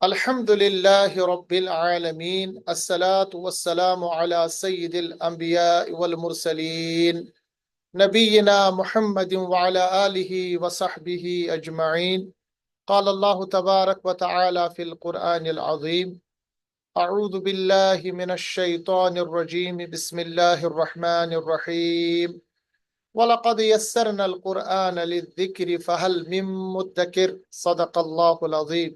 الحمد لله رب العالمين الصلاة والسلام على سيد الأنبياء والمرسلين نبينا محمد وعلى آله وصحبه أجمعين. قال الله تبارك وتعالى في القرآن العظيم: أعوذ بالله من الشيطان الرجيم بسم الله الرحمن الرحيم. ولقد يسرنا القرآن للذكر فهل من مدكر. صدق الله العظيم.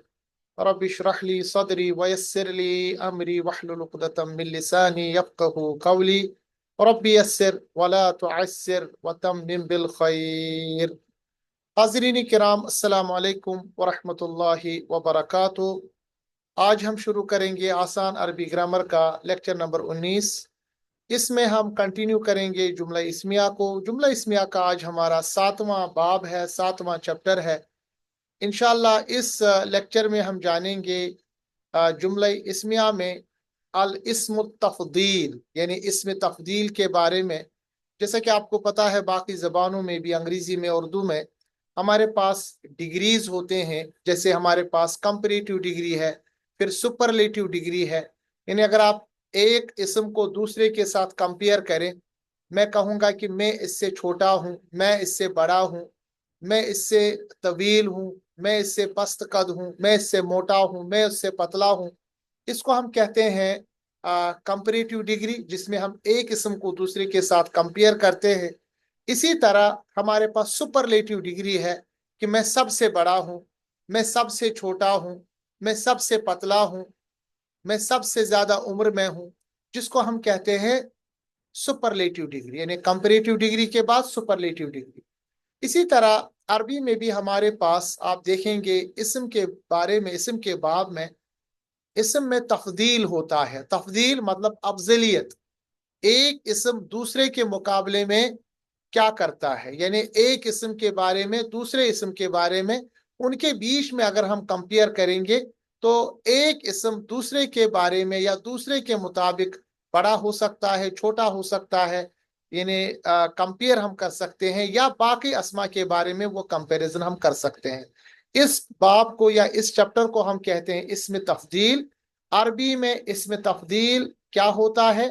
رب اشرح لي صدري ويسر لي أمري واحلل عقدة من لساني يفقه قولي. رب يسر ولا تعسر وتمم بالخير. حاضرین کرام، السلام علیکم ورحمۃ اللہ وبرکاتہ۔ آج ہم شروع کریں گے آسان عربی گرامر کا لیکچر نمبر 19۔ اس میں ہم کنٹینیو کریں گے جملہ اسمیہ کو۔ جملہ اسمیہ کا آج ہمارا 7واں باب ہے، 7واں چیپٹر ہے۔ انشاءاللہ اس لیکچر میں ہم جانیں گے جملہ اسمیہ میں الاسم التفضیل، یعنی اسم تفضیل کے بارے میں۔ جیسا کہ آپ کو پتا ہے، باقی زبانوں میں بھی، انگریزی میں، اردو میں ہمارے پاس ڈگریز ہوتے ہیں۔ جیسے ہمارے پاس کمپیریٹیو ڈگری ہے، پھر سپرلیٹیو ڈگری ہے۔ یعنی اگر آپ ایک اسم کو دوسرے کے ساتھ کمپیئر کریں، میں کہوں گا کہ میں اس سے چھوٹا ہوں، میں اس سے بڑا ہوں، میں اس سے طویل ہوں، میں اس سے پست قد ہوں، میں اس سے موٹا ہوں، میں اس سے پتلا ہوں۔ اس کو ہم کہتے ہیں کمپیریٹیو ڈگری، جس میں ہم ایک اسم کو دوسرے کے ساتھ کمپیئر کرتے ہیں۔ اسی طرح ہمارے پاس سپرلیٹیو ڈگری ہے کہ میں سب سے بڑا ہوں، میں سب سے چھوٹا ہوں، میں سب سے پتلا ہوں، میں سب سے زیادہ عمر میں ہوں، جس کو ہم کہتے ہیں سپرلیٹیو ڈگری، یعنی کمپیریٹیو ڈگری کے بعد سپرلیٹیو ڈگری۔ اسی طرح عربی میں بھی ہمارے پاس آپ دیکھیں گے اسم کے بارے میں، اسم کے باب میں اسم میں تفضیل ہوتا ہے۔ تفضیل مطلب افضلیت، ایک اسم دوسرے کے مقابلے میں کیا کرتا ہے، یعنی ایک اسم کے بارے میں دوسرے اسم کے بارے میں، ان کے بیچ میں اگر ہم کمپیئر کریں گے تو ایک اسم دوسرے کے بارے میں یا دوسرے کے مطابق بڑا ہو سکتا ہے، چھوٹا ہو سکتا ہے، یعنی کمپیئر ہم کر سکتے ہیں، یا باقی اسما کے بارے میں وہ کمپیریزن ہم کر سکتے ہیں۔ اس باب کو یا اس چیپٹر کو ہم کہتے ہیں اسم تفضیل۔ عربی میں اسم تفضیل کیا ہوتا ہے،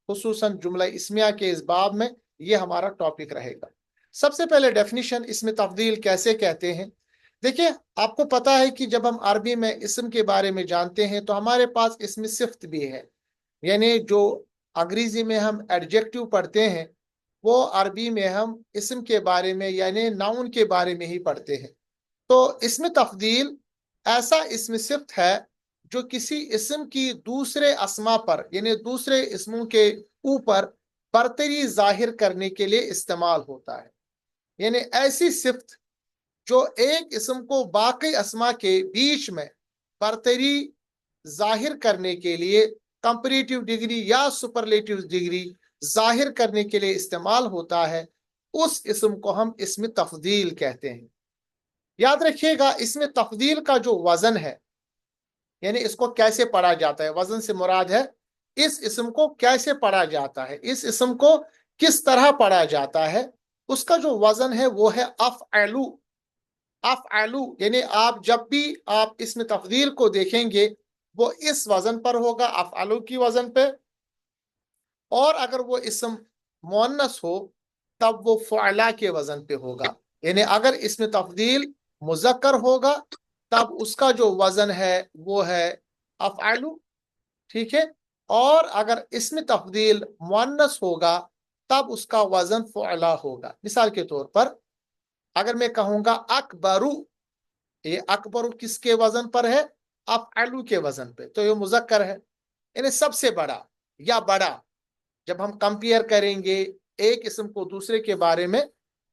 خصوصاً جملہ اسمیہ کے اس باب میں یہ ہمارا ٹاپک رہے گا۔ سب سے پہلے ڈیفینیشن اسم تفضیل کیسے کہتے ہیں۔ دیکھیں، آپ کو پتا ہے کہ جب ہم عربی میں اسم کے بارے میں جانتے ہیں تو ہمارے پاس اسم صفت بھی ہے، یعنی جو انگریزی میں ہم ایڈجیکٹو پڑھتے ہیں، وہ عربی میں ہم اسم کے بارے میں یعنی ناؤن کے بارے میں ہی پڑھتے ہیں۔ تو اسم تفضیل ایسا اسم صفت ہے جو کسی اسم کی دوسرے اسما پر، یعنی دوسرے اسموں کے اوپر برتری ظاہر کرنے کے لیے استعمال ہوتا ہے۔ یعنی ایسی صفت جو ایک اسم کو باقی اسما کے بیچ میں برتری ظاہر کرنے کے لیے کمپیریٹیو ڈگری یا سپرلیٹیو ڈگری ظاہر کرنے کے لیے استعمال ہوتا ہے، اس اسم کو ہم اسم تفضیل کہتے ہیں۔ یاد رکھیے گا، اسم تفضیل کا جو وزن ہے، یعنی اس کو کیسے پڑھا جاتا ہے، وزن سے مراد ہے اس اسم کو کیسے پڑھا جاتا ہے، اس اسم کو کس طرح پڑھا جاتا ہے، اس کا جو وزن ہے وہ ہے افعلو۔ افعلو یعنی آپ جب بھی آپ اسم تفضیل کو دیکھیں گے وہ اس وزن پر ہوگا، افعلو کی وزن پہ۔ اور اگر وہ اسم مؤنث ہو تب وہ فعلا کے وزن پہ ہوگا۔ یعنی اگر اسم تفضیل مذکر ہوگا تب اس کا جو وزن ہے وہ ہے افعلو، ٹھیک ہے۔ اور اگر اسم تفضیل مؤنث ہوگا تب اس کا وزن فعلا ہوگا۔ مثال کے طور پر اگر میں کہوں گا اکبرو، یہ اکبرو کس کے وزن پر ہے، افعلو کے وزن پہ، تو یہ مذکر ہے، یعنی سب سے بڑا یا بڑا۔ جب ہم کمپیئر کریں گے ایک اسم کو دوسرے کے بارے میں،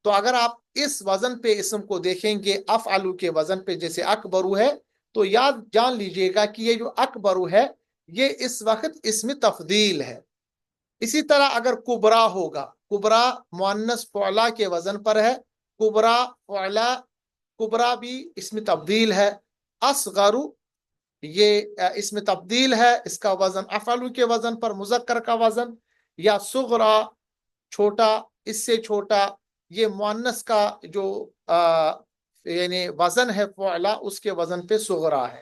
تو اگر آپ اس وزن پہ اسم کو دیکھیں گے افعلو کے وزن پہ، جیسے اکبرو ہے، تو یاد جان لیجئے گا کہ یہ جو اکبرو ہے یہ اس وقت اسم تفضیل ہے۔ اسی طرح اگر کبرا ہوگا، کبرا مؤنث فعلا کے وزن پر ہے، کبرا فعلا، کبرا بھی اسم تفضیل ہے۔ اصغرو یہ اسم تبدیل ہے، اس کا وزن افعلو کے وزن پر، مذکر کا وزن۔ یا صغرا چھوٹا، اس سے چھوٹا، یہ مؤنث کا جو یعنی وزن ہے فعلا، اس کے وزن پہ صغرا ہے۔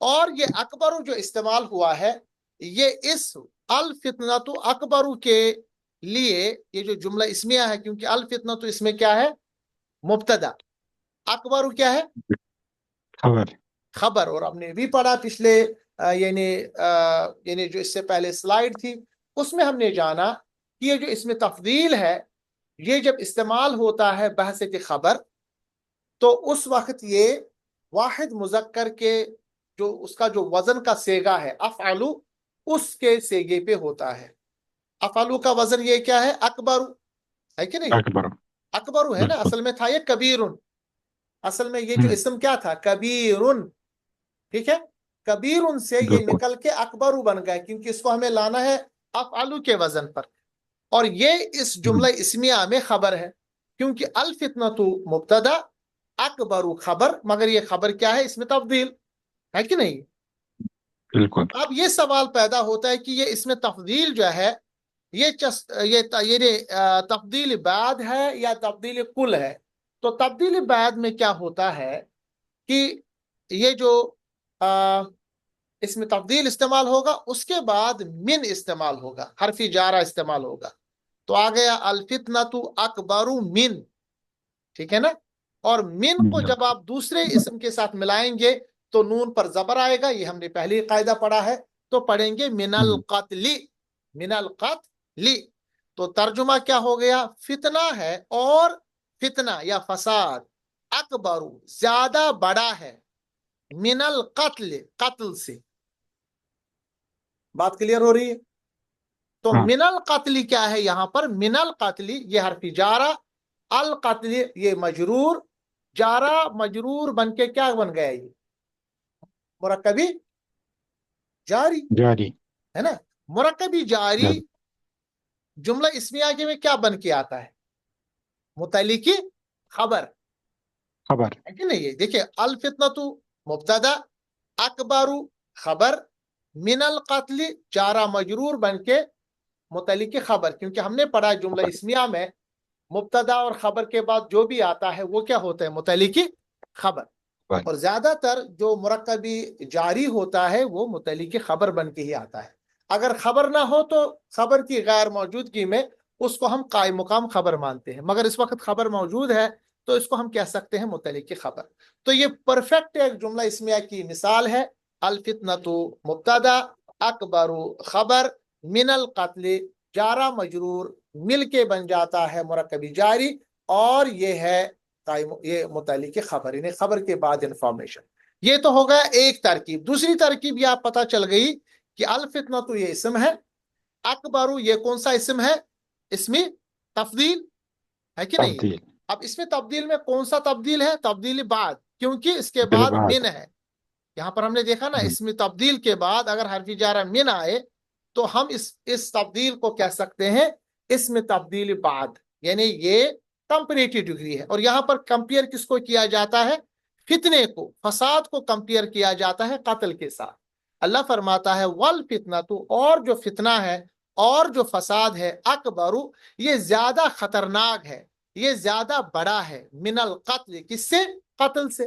اور یہ اکبر جو استعمال ہوا ہے یہ اس الفتنۃ اکبر کے لیے یہ جو جملہ اسمیہ ہے، کیونکہ الفتنۃ اس میں کیا ہے؟ مبتدا، اکبر کیا ہے؟ خبر. خبر. اور ہم نے بھی پڑھا پچھلے یعنی جو اس سے پہلے سلائیڈ تھی اس میں ہم نے جانا کہ یہ جو اس میں تفضیل ہے یہ جب استعمال ہوتا ہے بحثیت خبر تو اس وقت یہ واحد مذکر کے جو اس کا جو وزن کا سیگا ہے افعلو، اس کے سیگے پہ ہوتا ہے. افعلو کا وزن یہ کیا ہے؟ اکبر ہے کہ نہیں؟ اکبر. اکبر ہے نا. بالکل. اصل میں تھا یہ کبیرن، اصل میں یہ جو ہم، اسم کیا تھا؟ کبیرن. ٹھیک ہے، کبیرن سے یہ بالکل. نکل کے اکبر بن گئے کیونکہ اس کو ہمیں لانا ہے افعلو کے وزن پر. اور یہ اس جملہ اسمیہ میں خبر ہے کیونکہ الفتنۃ مبتدا اکبر خبر، مگر یہ خبر کیا ہے؟ اس میں تفضیل ہے کہ نہیں؟ بالکل. اب یہ سوال پیدا ہوتا ہے کہ یہ اس میں تفضیل جو ہے یہ تفضیل بعد ہے یا تفضیل کل ہے؟ تو تفضیل بعد میں کیا ہوتا ہے کہ یہ جو اس میں تفضیل استعمال ہوگا اس کے بعد من استعمال ہوگا، حرف جارہ استعمال ہوگا. تو آ گیا الفتنۃ اکبر من، ٹھیک ہے نا. اور من کو جب آپ دوسرے اسم کے ساتھ ملائیں گے تو نون پر زبر آئے گا، یہ ہم نے پہلے قاعدہ پڑھا ہے. تو پڑھیں گے من القتل، من القتل. تو ترجمہ کیا ہو گیا؟ فتنہ ہے اور فتنہ یا فساد اکبر زیادہ بڑا ہے من القتل، قتل سے. بات کلیئر ہو رہی ہے؟ تو ہاں. من القتل کیا ہے یہاں پر؟ من القتل یہ حرف جارہ، القتل یہ مجرور، جارہ مجرور بن کے کیا بن گیا؟ یہ مرکبی جاری جاری. ہے نا. مرکبی جاری جملہ اسمیہ کے میں کیا بن کے آتا ہے؟ متعلقی خبر خبر. ہے کہ نہیں؟ دیکھیں الفتنۃ مبتدا، اکبر خبر، من القتل جارہ مجرور بن کے متعلق خبر. کیونکہ ہم نے پڑھا جملہ اسمیہ میں مبتدا اور خبر کے بعد جو بھی آتا ہے وہ کیا ہوتا ہے؟ متعلق خبر. اور زیادہ تر جو مرکبی جاری ہوتا ہے وہ متعلق خبر بن کے ہی آتا ہے. اگر خبر نہ ہو تو خبر کی غیر موجودگی میں اس کو ہم قائم مقام خبر مانتے ہیں، مگر اس وقت خبر موجود ہے تو اس کو ہم کہہ سکتے ہیں متعلق خبر. تو یہ پرفیکٹ ایک جملہ اسمیہ کی مثال ہے. الفتنۃ مبتدا اکبر خبر من القتل جارہ مجرور مل کے بن جاتا ہے مرکبی جاری، اور یہ ہے یہ متعلق خبر، یعنی خبر کے بعد انفارمیشن. یہ تو ہو گیا ایک ترکیب. دوسری ترکیب یہ پتہ چل گئی کہ الفتنۃ یہ اسم ہے، اکبر یہ کون سا اسم ہے؟ اسمی تفضیل ہے کہ نہیں؟ تبدیل. اب اس میں تبدیل میں کون سا تبدیل ہے؟ تبدیل بعد، کیونکہ اس کے بعد من ہے. یہاں پر ہم نے دیکھا نا اس میں تبدیل کے بعد اگر حرف جارہ من آئے تو ہم اس تبدیل کو کہہ سکتے ہیں اس میں تبدیل بعد، یعنی یہ کمپیریٹیو ڈگری ہے. اور یہاں پر کمپیئر کس کو کیا جاتا ہے؟ فتنے کو، فساد کو کمپیئر کیا جاتا ہے قتل کے ساتھ. اللہ فرماتا ہے والفتنۃ، اور جو فتنہ ہے اور جو فساد ہے، اکبر یہ زیادہ خطرناک ہے، یہ زیادہ بڑا ہے، من القتل کس سے؟ قتل سے.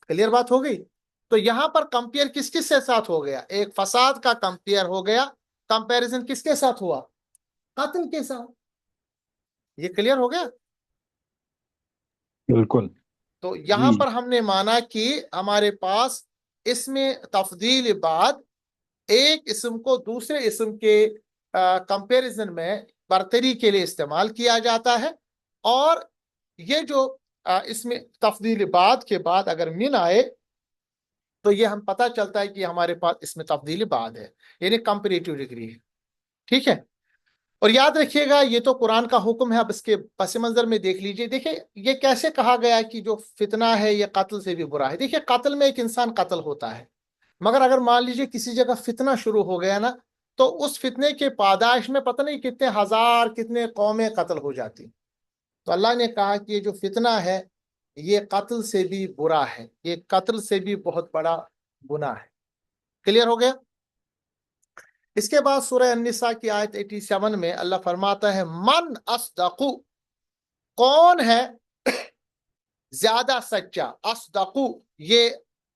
کلیئر بات ہو گئی؟ تو یہاں پر کمپیئر کس کس کے ساتھ ہو گیا؟ ایک فساد کا کمپیئر ہو گیا، کمپیریزن کس کے ساتھ ہوا؟ قتل کے ساتھ. یہ کلیئر ہو گیا؟ بالکل. تو یہاں پر ہم نے مانا کہ ہمارے پاس اس میں تفضیل بعد ایک اسم کو دوسرے اسم کے کمپیریزن میں برتری کے لیے استعمال کیا جاتا ہے. اور یہ جو اس میں تفضیل بعد کے بعد اگر من آئے تو یہ ہم پتہ چلتا ہے کہ ہمارے پاس اس میں تفضیل بعد ہے، یعنی کمپیریٹیو ڈگری ہے. ٹھیک ہے؟ اور یاد رکھیے گا یہ تو قرآن کا حکم ہے. اب اس کے پس منظر میں دیکھ لیجئے، دیکھیں یہ کیسے کہا گیا کہ جو فتنہ ہے یہ قتل سے بھی برا ہے. دیکھیں قتل میں ایک انسان قتل ہوتا ہے، مگر اگر مان لیجئے کسی جگہ فتنہ شروع ہو گیا نا تو اس فتنے کے پاداش میں پتہ نہیں کتنے ہزار کتنے قومیں قتل ہو جاتی. تو اللہ نے کہا کہ یہ جو فتنہ ہے یہ قتل سے بھی برا ہے، یہ قتل سے بھی بہت بڑا گناہ ہے. کلیئر ہو گیا؟ اس کے بعد سورہ النساء کی آیت 87 میں اللہ فرماتا ہے من اصدق، کون ہے زیادہ سچا؟ اصدق یہ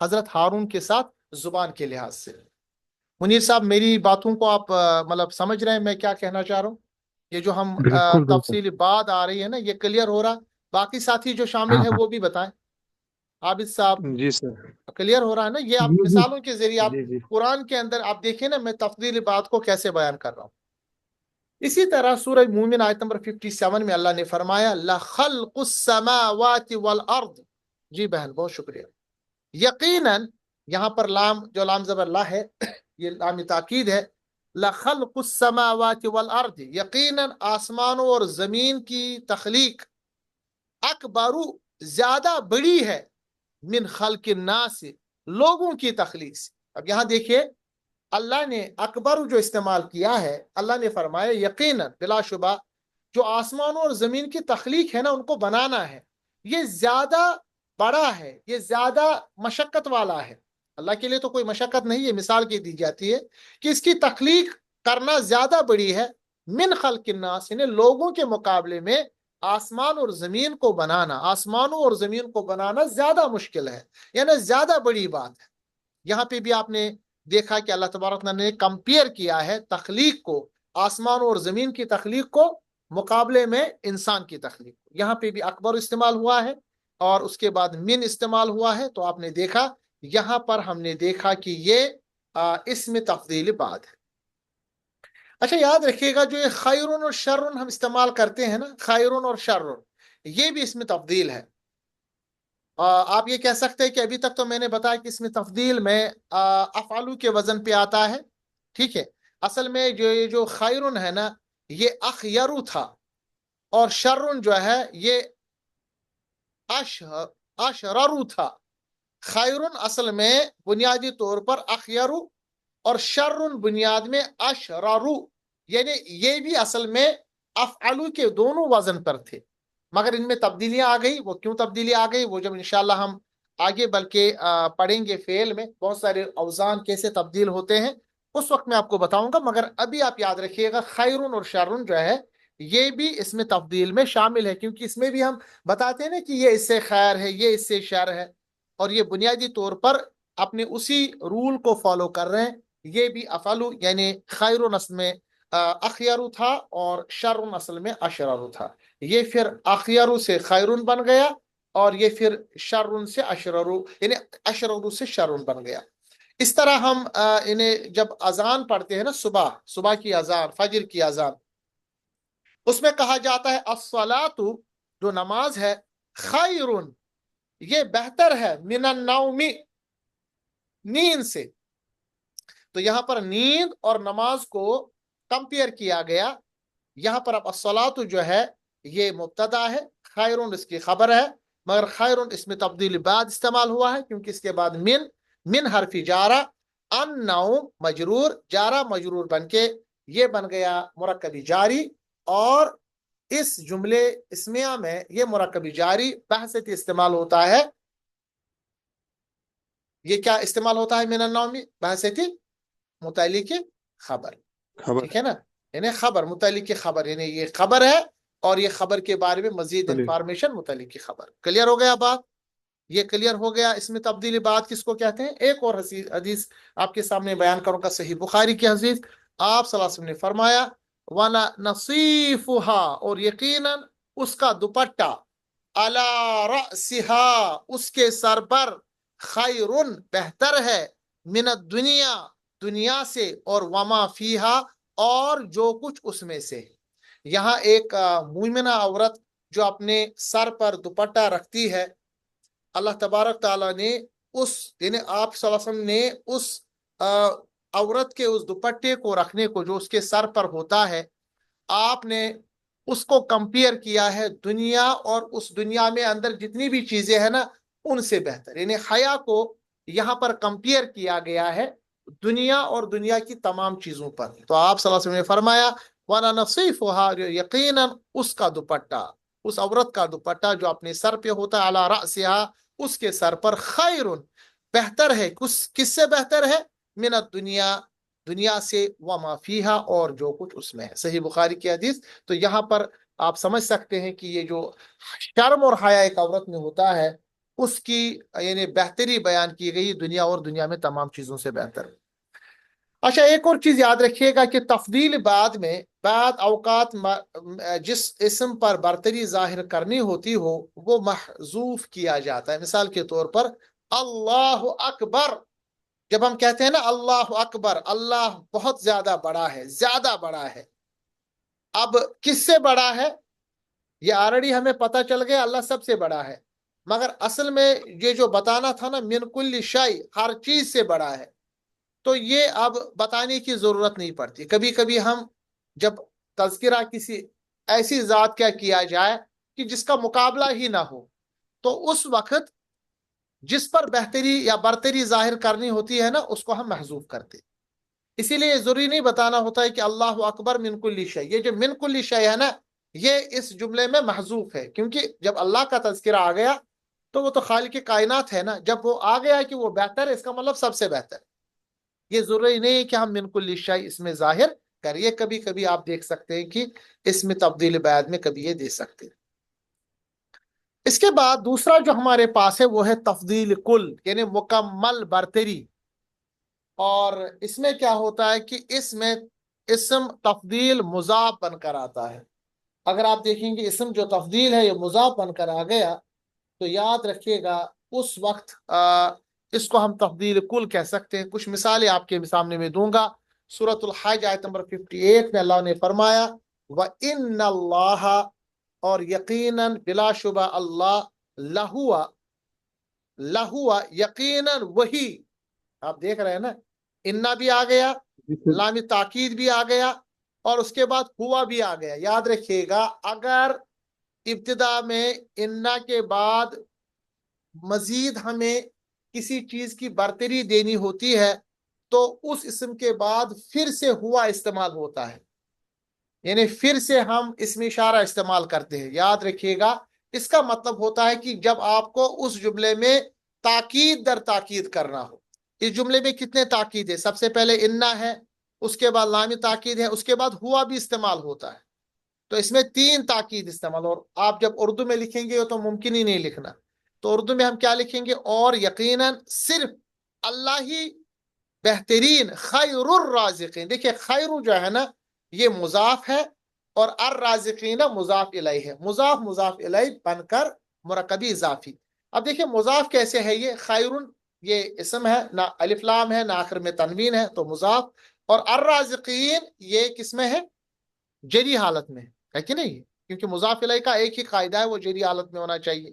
حضرت ہارون کے ساتھ زبان کے لحاظ سے۔ منیر صاحب میری باتوں کو آپ مطلب سمجھ رہے ہیں میں کیا کہنا چاہ رہا ہوں؟ یہ جو ہم بالکل بالکل تفصیلی بات آ رہی ہے نا، یہ کلیئر ہو رہا؟ باقی ساتھی جو شامل ہاں ہے ہاں وہ بھی بتائیں۔ عابد صاحب جی سر کلیئر ہو رہا ہے نا؟ یہ آپ جی جی مثالوں کے ذریعے آپ جی جی قرآن کے اندر آپ دیکھیں نا، میں تفصیلی بات کو کیسے بیان کر رہا ہوں۔ اسی طرح سورہ مومن آیت نمبر 57 میں اللہ نے فرمایا لَخَلْقُ السَّمَاوَاتِ وَالْأَرْضِ۔ جی بہن بہت شکریہ۔ یقیناً یہاں پر لام جو لام زبر لا ہے یہ لام تاکید ہے۔ لَخَلْقُ السَّمَاوَاتِ وَالْأَرْضِ، یقیناً آسمانوں اور زمین کی تخلیق اکبر زیادہ بڑی ہے من خلق الناس، لوگوں کی تخلیق سے۔ اب یہاں دیکھیے اللہ نے اکبر جو استعمال کیا ہے، اللہ نے فرمایا یقیناً بلا شبہ جو آسمانوں اور زمین کی تخلیق ہے نا، ان کو بنانا ہے، یہ زیادہ بڑا ہے، یہ زیادہ مشقت والا ہے۔ اللہ کے لیے تو کوئی مشقت نہیں، یہ مثال کی دی جاتی ہے کہ اس کی تخلیق کرنا زیادہ بڑی ہے من خلق الناس، یعنی لوگوں کے مقابلے میں آسمان اور زمین کو بنانا، آسمانوں اور زمین کو بنانا زیادہ مشکل ہے، یعنی زیادہ بڑی بات ہے۔ یہاں پہ بھی آپ نے دیکھا کہ اللہ تبارک تعالیٰ نے کمپیئر کیا ہے تخلیق کو، آسمان اور زمین کی تخلیق کو مقابلے میں انسان کی تخلیق کو۔ یہاں پہ بھی اکبر استعمال ہوا ہے اور اس کے بعد من استعمال ہوا ہے، تو آپ نے دیکھا یہاں پر ہم نے دیکھا کہ یہ اس میں تفضیلی بات ہے۔ اچھا یاد رکھیے گا جو یہ خیرون اور شرون ہم استعمال کرتے ہیں نا، خیرون اور شرون، یہ بھی اس میں تفضیل ہے۔ آپ یہ کہہ سکتے ہیں کہ ابھی تک تو میں نے بتایا کہ اس میں تفضیل میں افعلو کے وزن پہ آتا ہے، ٹھیک ہے۔ اصل میں جو خیرون ہے نا یہ اخیرو تھا، اور شرون جو ہے یہ اشررو تھا۔ خیرون اصل میں بنیادی طور پر اخیرو اور شرون بنیاد میں اشررو، یعنی یہ بھی اصل میں افعلو کے دونوں وزن پر تھے، مگر ان میں تبدیلیاں آ گئی۔ وہ کیوں تبدیلی آ گئی وہ جب انشاءاللہ ہم آگے بلکہ پڑھیں گے فعل میں بہت سارے اوزان کیسے تبدیل ہوتے ہیں، اس وقت میں آپ کو بتاؤں گا۔ مگر ابھی آپ یاد رکھیے گا خیرون اور شرون جو ہے یہ بھی اس میں تبدیل میں شامل ہے، کیونکہ اس میں بھی ہم بتاتے ہیں نا کہ یہ اس سے خیر ہے، یہ اس سے شر ہے، اور یہ بنیادی طور پر اپنے اسی رول کو فالو کر رہے ہیں۔ یہ بھی افعلو یعنی خیرون اصل میں اخیرو تھا اور شرون اصل میں اشررو تھا، یہ پھر اخیرو سے خیرون بن گیا اور یہ پھر شرون سے اشررو یعنی اشررو سے شرون بن گیا۔ اس طرح ہم انہیں جب اذان پڑھتے ہیں نا، صبح کی اذان، فجر کی اذان، اس میں کہا جاتا ہے الصلاۃ، جو نماز ہے، خیرون، یہ بہتر ہے من النوم، نیند سے۔ تو یہاں پر نیند اور نماز کو کمپیئر کیا گیا۔ یہاں پر اب الصلاۃ جو ہے یہ مبتدا ہے، خیرون اس کی خبر ہے، مگر خیرون اس میں تبدیلی بعد استعمال ہوا ہے کیونکہ اس کے بعد من حرف جارہ، النوم مجرور، جارہ مجرور بن کے یہ بن گیا مرکبی جاری، اور اس جملے اسمیہ میں یہ مرکبی جاری بحثیت استعمال ہوتا ہے۔ یہ کیا استعمال ہوتا ہے من النوم؟ بحثیت متعلق خبر، ٹھیک ہے نا، یعنی خبر متعلق خبر، یعنی یہ خبر ہے اور یہ خبر کے بارے میں مزید انفارمیشن متعلق کی خبر۔ کلیئر ہو گیا بات؟ یہ کلیئر ہو گیا اس میں تبدیلی بات کس کو کہتے ہیں؟ ایک اور حدیث آپ کے سامنے بیان کروں گا، صحیح بخاری کی حدیث۔ آپ صلی اللہ علیہ وسلم نے فرمایا وَنَصِيفُهَا، اور یقیناً اس کا دوپٹہ، عَلَى رَأْسِهَا، اس کے سر پر، خیرٌ بہتر ہے، من الدنیا، دنیا سے، اور وما فیہا، اور جو کچھ اس میں سے۔ یہاں ایک مومنہ عورت جو اپنے سر پر دوپٹہ رکھتی ہے، اللہ تبارک تعالیٰ نے یعنی آپ صلی اللہ علیہ وسلم نے اس عورت کے اس دوپٹے کو رکھنے کو جو اس کے سر پر ہوتا ہے، آپ نے اس کو کمپیئر کیا ہے دنیا، اور اس دنیا میں اندر جتنی بھی چیزیں ہیں نا ان سے بہتر، یعنی حیا کو یہاں پر کمپیئر کیا گیا ہے دنیا اور دنیا کی تمام چیزوں پر۔ تو آپ صلی اللہ علیہ وسلم نے فرمایا وَنَصِيفُهَا، یقیناً اس کا دوپٹہ، اس عورت کا دوپٹہ جو اپنے سر پہ ہوتا ہے، عَلَى رَأْسِهَا، اس کے سر پر، خیرٌ بہتر ہے، کس سے بہتر ہے؟ من الدنیا، دنیا سے، وما فیہا، اور جو کچھ اس میں ہے۔ صحیح بخاری کی حدیث۔ تو یہاں پر آپ سمجھ سکتے ہیں کہ یہ جو شرم اور حیا ایک عورت میں ہوتا ہے، اس کی یعنی بہتری بیان کی گئی، دنیا اور دنیا میں تمام چیزوں سے بہتر۔ اچھا، ایک اور چیز یاد رکھیے گا کہ تفضیل بعد میں بعد اوقات جس اسم پر برتری ظاہر کرنی ہوتی ہو وہ محذوف کیا جاتا ہے۔ مثال کے طور پر اللہ اکبر، جب ہم کہتے ہیں نا اللہ اکبر، اللہ بہت زیادہ بڑا ہے، زیادہ بڑا ہے، اب کس سے بڑا ہے؟ یہ آلریڈی ہمیں پتہ چل گیا اللہ سب سے بڑا ہے، مگر اصل میں یہ جو بتانا تھا نا من کل شیء، ہر چیز سے بڑا ہے، تو یہ اب بتانے کی ضرورت نہیں پڑتی۔ کبھی کبھی ہم جب تذکرہ کسی ایسی ذات کا کیا جائے کہ جس کا مقابلہ ہی نہ ہو، تو اس وقت جس پر بہتری یا برتری ظاہر کرنی ہوتی ہے نا اس کو ہم محذوف کرتے۔ اسی لیے ضروری نہیں بتانا ہوتا ہے کہ اللہ اکبر من کل شیء، یہ جو من کل شیء ہے نا یہ اس جملے میں محذوف ہے، کیونکہ جب اللہ کا تذکرہ آ گیا تو وہ تو خالق کائنات ہے نا، جب وہ آ گیا کہ وہ بہتر ہے اس کا مطلب سب سے بہتر۔ یہ ضروری نہیں کہ ہم من کل شیء اس میں ظاہر کریے، کبھی کبھی آپ دیکھ سکتے ہیں کہ اس میں تبدیل بعد میں کبھی یہ دے سکتے ہیں۔ اس کے بعد دوسرا جو ہمارے پاس ہے وہ ہے تفضیل کل، یعنی مکمل برتری۔ اور اس میں کیا ہوتا ہے کہ اس میں اسم تفضیل مضاف بن کر آتا ہے۔ اگر آپ دیکھیں گے اسم جو تفضیل ہے یہ مضاف بن کر آ گیا تو یاد رکھیے گا اس وقت اس کو ہم تفضیل کل کہہ سکتے ہیں۔ کچھ مثالیں آپ کے سامنے میں دوں گا۔ سورۃ الحج آیت نمبر 58 میں اللہ نے فرمایا وَإِنَّ اللَّهَ، اور یقیناً بلا شبہ اللہ، لہوا یقیناً وہی، آپ دیکھ رہے ہیں نا انا بھی آ گیا، لام تاکید بھی آ گیا، اور اس کے بعد ہوا بھی آ گیا۔ یاد رکھیے گا اگر ابتدا میں انا کے بعد مزید ہمیں کسی چیز کی برتری دینی ہوتی ہے تو اس اسم کے بعد پھر سے ہوا استعمال ہوتا ہے، یعنی پھر سے ہم اسم اشارہ استعمال کرتے ہیں۔ یاد رکھیے گا اس کا مطلب ہوتا ہے کہ جب آپ کو اس جملے میں تاکید در تاکید کرنا ہو۔ اس جملے میں کتنے تاکید ہے؟ سب سے پہلے انا ہے، اس کے بعد لام تاکید ہے، اس کے بعد ہوا بھی استعمال ہوتا ہے، تو اس میں 3 تاکید استعمال۔ اور آپ جب اردو میں لکھیں گے تو ممکن ہی نہیں لکھنا، تو اردو میں ہم کیا لکھیں گے؟ اور یقیناً صرف اللہ ہی بہترین خیر الرازقین۔ دیکھیں خیر جو ہے نا یہ مضاف ہے اور الرازقین مضاف الیہ ہے، مضاف مضاف الیہ بن کر مرکبی اضافی۔ اب دیکھیں مضاف کیسے ہے؟ یہ خیر یہ اسم ہے، نہ الف لام ہے نہ آخر میں تنوین ہے تو مضاف، اور الرازقین یہ کس میں ہے؟ جری حالت میں ہے کہ نہیں؟ کیونکہ مضاف الیہ کا ایک ہی قاعدہ ہے، وہ جری حالت میں ہونا چاہیے۔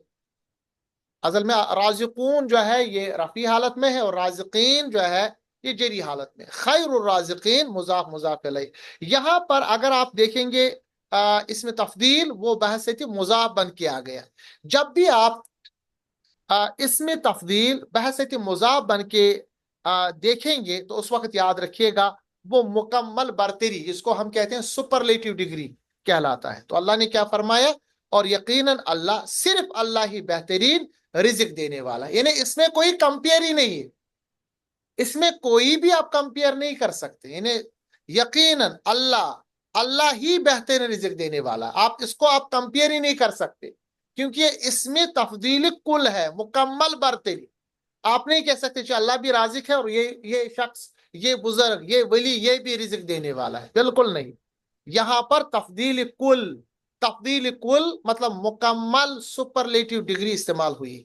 اصل میں رازقون جو ہے یہ رفیع حالت میں ہے اور رازقین جو ہے یہ جری حالت میں۔ خیر الرازقین مضاف مضاف الیہ۔ یہاں پر اگر آپ دیکھیں گے اس میں تفضیل وہ بحثیت مضاف بن کے آ گیا۔ جب بھی آپ اس میں تفضیل بحثیت مضاف بن کے دیکھیں گے تو اس وقت یاد رکھیے گا وہ مکمل برتری، جس کو ہم کہتے ہیں سپرلیٹو ڈگری کہلاتا ہے۔ تو اللہ نے کیا فرمایا؟ اور یقیناً اللہ، صرف اللہ ہی بہترین رزق دینے والا، یعنی اس میں کوئی کمپیئر ہی نہیں ہے، اس میں کوئی بھی آپ کمپیئر نہیں کر سکتے، یعنی یقیناً اللہ ہی بہترین رزق دینے والا، آپ اس کو آپ کمپیئر ہی نہیں کر سکتے، کیونکہ اس میں تفضیل کل ہے، مکمل برتری۔ آپ نہیں کہہ سکتے کہ اللہ بھی رازق ہے اور یہ شخص، یہ بزرگ، یہ ولی، یہ بھی رزق دینے والا ہے، بالکل نہیں۔ یہاں پر تفضیل کل مطلب مکمل سپرلیٹو ڈگری استعمال ہوئی۔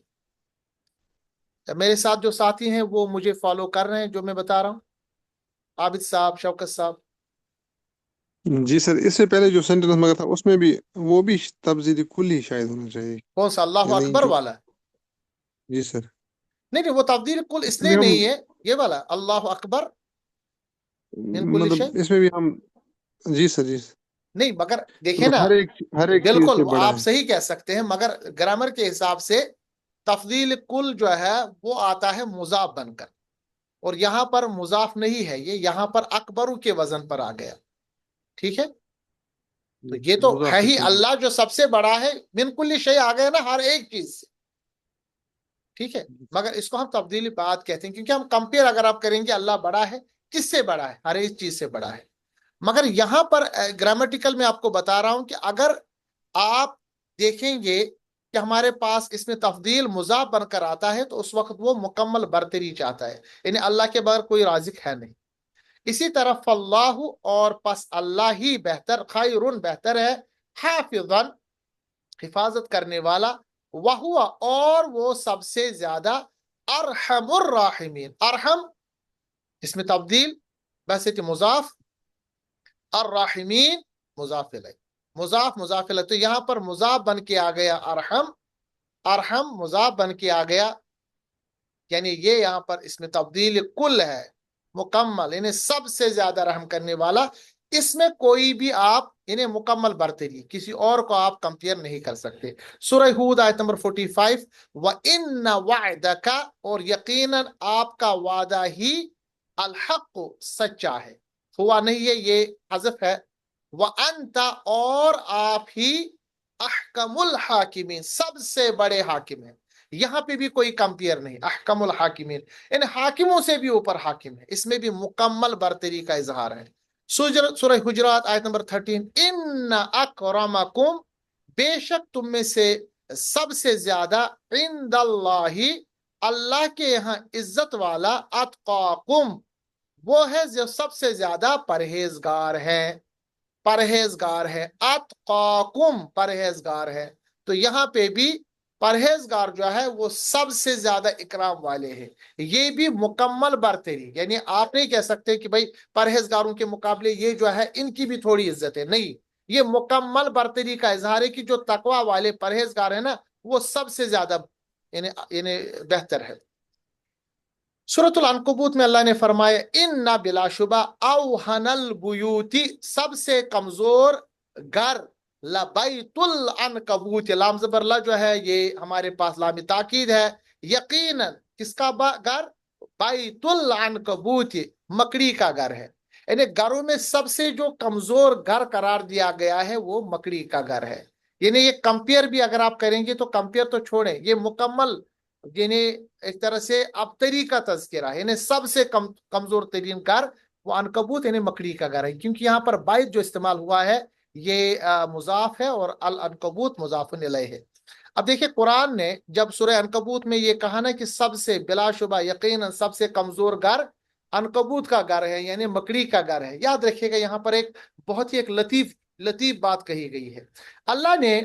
میرے ساتھ جو ساتھی ہیں وہ مجھے فالو کر رہے ہیں جو میں بتا رہا ہوں؟ عابد صاحب، شوکت صاحب؟ جی سر، اس سے پہلے جو سینٹنس مگا تھا اس میں بھی وہ بھی تفضیل کل ہی شاید ہونا چاہیے۔ کون سا؟ اللہ یعنی اکبر والا؟ جی سر، نہیں وہ تفضیل کل اس لیے نہیں ہے، یہ والا اللہ اکبر من کل شیء، مطلب اس میں بھی ہم جی سر نہیں، مگر دیکھیں نا ہر ایک چیز بالکل سے بڑا آپ ہے۔ صحیح کہہ سکتے ہیں، مگر گرامر کے حساب سے تفضیل کل جو ہے وہ آتا ہے مضاف بن کر، اور یہاں پر مضاف نہیں ہے، یہ یہاں پر اکبرو کے وزن پر آ گیا، ٹھیک ہے؟ تو یہ تو ہے ہی اللہ جو سب سے بڑا ہے، من کل شیء آ گیا نا ہر ایک چیز سے، ٹھیک ہے؟ مگر اس کو ہم تفضیلی بات کہتے ہیں کیونکہ ہم کمپیئر اگر آپ کریں گے اللہ بڑا ہے، کس سے بڑا ہے؟ ہر ایک چیز سے بڑا ہے۔ مگر یہاں پر گرامیٹیکل میں آپ کو بتا رہا ہوں کہ اگر آپ دیکھیں گے کہ ہمارے پاس اس میں تفضیل مضاف بن کر آتا ہے تو اس وقت وہ مکمل برتری چاہتا ہے، یعنی اللہ کے بغیر کوئی رازق ہے نہیں۔ اسی طرح فاللہ، اور پس اللہ ہی بہتر، خیرن بہتر ہے، حافظا حفاظت کرنے والا، وہو اور وہ سب سے زیادہ، ارحم الراحمین، ارحم اس میں تبدیل بحثیت مضاف، الراحمین مضاف الیہ، مضاف الیہ، تو یہاں پر مضاف بن کے آ گیا ارحم، ارحم مضاف بن کے آ گیا، یعنی یہ یہاں پر اس میں تبدیل کل ہے، مکمل، یعنی سب سے زیادہ رحم کرنے والا، اس میں کوئی بھی آپ انہیں مکمل برتری، کسی اور کو آپ کمپیئر نہیں کر سکتے۔ سورہ ہود آیت نمبر 45، وَإِنَّ وَعْدَكَ، اور یقیناً آپ کا وعدہ ہی، الحق سچا ہے، ہوا نہیں ہے، یہ حذف ہے، وَأَنْتَ اور آپ ہی، احکم الحاکمین سب سے بڑے حاکم ہیں، یہاں پہ بھی کوئی کمپیئر نہیں، احکم الحاکمین، ان حاکموں سے بھی اوپر حاکم ہے، اس میں بھی مکمل برتری کا اظہار ہے۔ سورہ حجرات آیت نمبر 13، ان اکرمکم، بے شک تم میں سے سب سے زیادہ، عند اللہ اللہ کے یہاں عزت والا، اتقاکم وہ ہے جو سب سے زیادہ پرہیزگار ہے، پرہیزگار ہے، اتقاکم پرہیزگار ہے، تو یہاں پہ بھی پرہیزگار جو ہے وہ سب سے زیادہ اکرام والے ہیں، یہ بھی مکمل برتری، یعنی آپ نہیں کہہ سکتے کہ بھائی پرہیزگاروں کے مقابلے یہ جو ہے ان کی بھی تھوڑی عزت ہے، نہیں، یہ مکمل برتری کا اظہار ہے کہ جو تقوی والے پرہیزگار ہیں نا وہ سب سے زیادہ یعنی بہتر ہے۔ سورۃ العنکبوت میں اللہ نے فرمایا، ان بلا شبہ، اوہن البیوتی سب سے کمزور گھر، لبیت العنکبوت، لام زبر لا جو ہے یہ ہمارے پاس لام تاکید ہے، یقیناً کس کا گھر، بیت العنکبوت مکڑی کا گھر ہے، یعنی گھروں میں سب سے جو کمزور گھر قرار دیا گیا ہے وہ مکڑی کا گھر ہے، یعنی یہ کمپیئر بھی اگر آپ کریں گے تو کمپیئر تو چھوڑیں، یہ مکمل یعنی ایک طرح سے ابتری کا تذکرہ، یعنی سب سے کمزور ترین گھر وہ عنکبوت یعنی مکڑی کا گھر ہے، کیونکہ یہاں پر بیت جو استعمال ہوا ہے یہ مضاف ہے اور العنکبوت مضاف الیہ ہے۔ اب دیکھیں قرآن نے جب سورہ عنکبوت میں یہ کہا نا کہ سب سے بلا شبہ یقیناً سب سے کمزور گھر عنکبوت کا گھر ہے، یعنی مکڑی کا گھر ہے، یاد رکھیے گا یہاں پر ایک بہت ہی ایک لطیف بات کہی گئی ہے، اللہ نے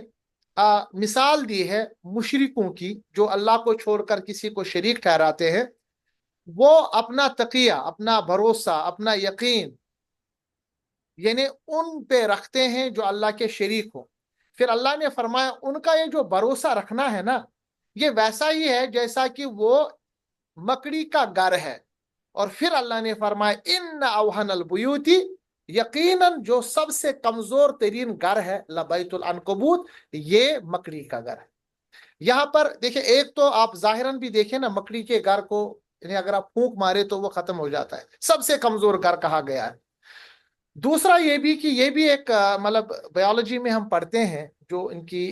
مثال دی ہے مشرکوں کی جو اللہ کو چھوڑ کر کسی کو شریک ٹھہراتے ہیں، وہ اپنا تقیہ، اپنا بھروسہ، اپنا یقین یعنی ان پہ رکھتے ہیں جو اللہ کے شریک ہو، پھر اللہ نے فرمایا ان کا یہ جو بھروسہ رکھنا ہے نا یہ ویسا ہی ہے جیسا کہ وہ مکڑی کا گھر ہے، اور پھر اللہ نے فرمایا ان اوہن البیوتی یقیناً جو سب سے کمزور ترین گھر ہے، لبیت العنکبوت یہ مکڑی کا گھر ہے۔ یہاں پر دیکھیں ایک تو آپ ظاہراً بھی دیکھیں نا مکڑی کے گھر کو یعنی اگر آپ پھونک مارے تو وہ ختم ہو جاتا ہے، سب سے کمزور گھر کہا گیا ہے۔ دوسرا یہ بھی کہ یہ بھی ایک مطلب بایولوجی میں ہم پڑھتے ہیں جو ان کی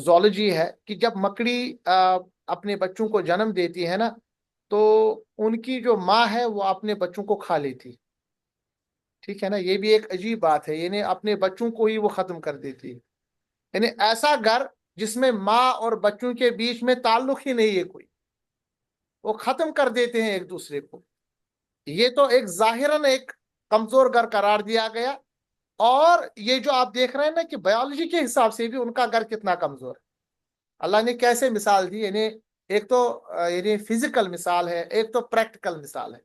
زولوجی ہے کہ جب مکڑی اپنے بچوں کو جنم دیتی ہے نا تو ان کی جو ماں ہے وہ اپنے بچوں کو کھا لیتی، ٹھیک ہے نا، یہ بھی ایک عجیب بات ہے، یعنی اپنے بچوں کو ہی وہ ختم کر دیتی ہے، یعنی ایسا گھر جس میں ماں اور بچوں کے بیچ میں تعلق ہی نہیں ہے کوئی، وہ ختم کر دیتے ہیں ایک دوسرے کو، یہ تو ایک ظاہراً ایک کمزور گھر قرار دیا گیا، اور یہ جو آپ دیکھ رہے ہیں نا کہ بایولوجی کے حساب سے بھی ان کا گھر کتنا کمزور ہے، اللہ نے کیسے مثال دی، یعنی ایک تو یعنی فزیکل مثال ہے، ایک تو پریکٹیکل مثال ہے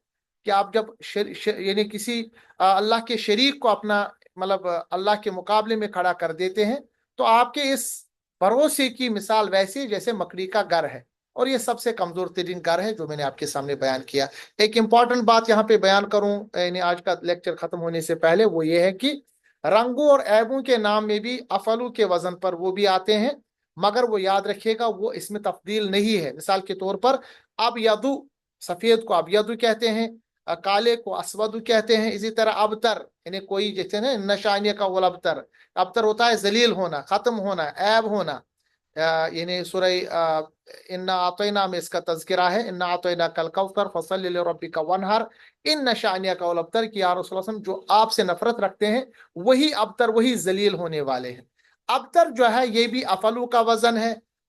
کہ آپ جب یعنی کسی اللہ کے شریک کو اپنا مطلب اللہ کے مقابلے میں کھڑا کر دیتے ہیں تو آپ کے اس بھروسے کی مثال ویسی جیسے مکڑی کا گھر ہے، اور یہ سب سے کمزور ترین گھر ہے جو میں نے آپ کے سامنے بیان کیا۔ ایک امپورٹنٹ بات یہاں پہ بیان کروں یعنی آج کا لیکچر ختم ہونے سے پہلے، وہ یہ ہے کہ رنگوں اور عیبوں کے نام میں بھی افعلو کے وزن پر وہ بھی آتے ہیں، مگر وہ یاد رکھیے گا وہ اس میں تفضیل نہیں ہے، مثال کے طور پر ابیض، سفید کو ابیض کہتے ہیں، کالے کو اسود کہتے ہیں، اسی طرح ابتر یعنی کوئی جیسے نا نشانیہ کا وہ ابتر، ابتر ہوتا ہے ذلیل ہونا، ختم ہونا، عیب ہونا، یعنی سورہ انا اعطینا میں اس کا تذکرہ ہے، انا اعطینا کل کوثر فصلی لربک وانحر، ان نشانیہ کا ابتر کہ یا رسول اللہ جو آپ سے نفرت رکھتے ہیں وہی ابتر، وہی ذلیل ہونے والے ہیں۔ ابتر جو ہے یہ بھی افعلو کا وزن ہے،